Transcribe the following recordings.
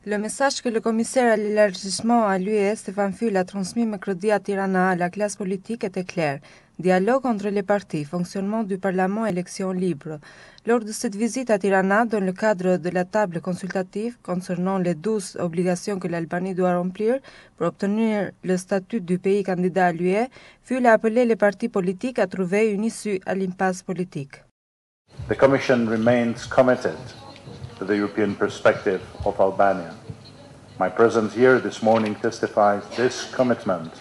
Le message que le commissaire à l'élargissement à l'UE, Stéphane Füle, a transmis mercredi à Tirana à la classe politique était clair. Dialogue entre les partis, fonctionnement du Parlement, élections libres. Lors de cette visite à Tirana, dans le cadre de la table consultative concernant les 12 obligations que l'Albanie doit remplir pour obtenir le statut du pays candidat à l'UE, Füle a appelé les partis politiques à trouver une issue à l'impasse politique. The Commission remains committed to the European perspective of Albania. My presence here this morning testifies this commitment.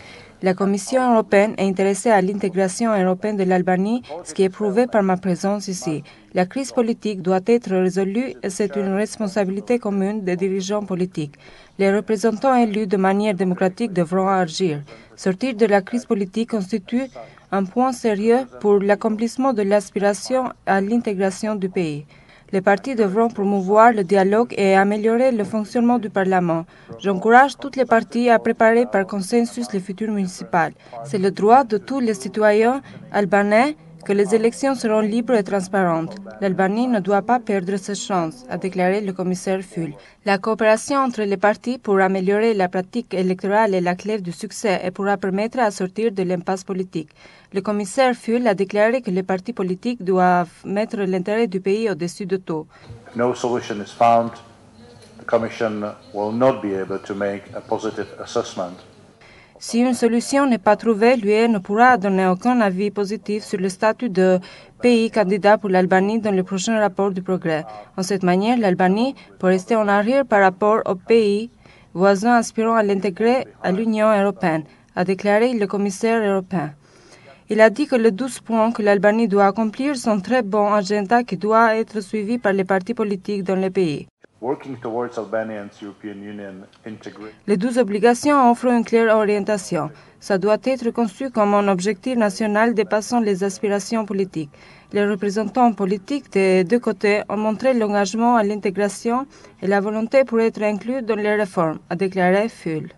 La Commission européenne est intéressée à l'intégration européenne de l'Albanie, ce qui est prouvé par ma présence ici. La crise politique doit être résolue et c'est une responsabilité commune des dirigeants politiques. Les représentants élus de manière démocratique devront agir. Sortir de la crise politique constitue un point sérieux pour l'accomplissement de l'aspiration à l'intégration du pays. Les partis devront promouvoir le dialogue et améliorer le fonctionnement du Parlement. J'encourage toutes les parties à préparer par consensus les futures municipales. C'est le droit de tous les citoyens albanais que les élections seront libres et transparentes. L'Albanie ne doit pas perdre cette chance, a déclaré le commissaire Füle. La coopération entre les partis pour améliorer la pratique électorale est la clé du succès et pourra permettre à sortir de l'impasse politique. Le commissaire Füle a déclaré que les partis politiques doivent mettre l'intérêt du pays au-dessus de tout. If no solution is found, the Commission will not be able to make a positive assessment. Si une solution n'est pas trouvée, l'UE ne pourra donner aucun avis positif sur le statut de pays candidat pour l'Albanie dans le prochain rapport du progrès. En cette manière, l'Albanie peut rester en arrière par rapport aux pays voisins aspirant à l'intégrer à l'Union européenne, a déclaré le commissaire européen. Il a dit que les 12 points que l'Albanie doit accomplir sont très bons agenda qui doit être suivi par les partis politiques dans le pays. Les 12 obligations offrent une claire orientation. Ça doit être conçu comme un objectif national dépassant les aspirations politiques. Les représentants politiques des deux côtés ont montré l'engagement à l'intégration et la volonté pour être inclus dans les réformes, a déclaré Füle.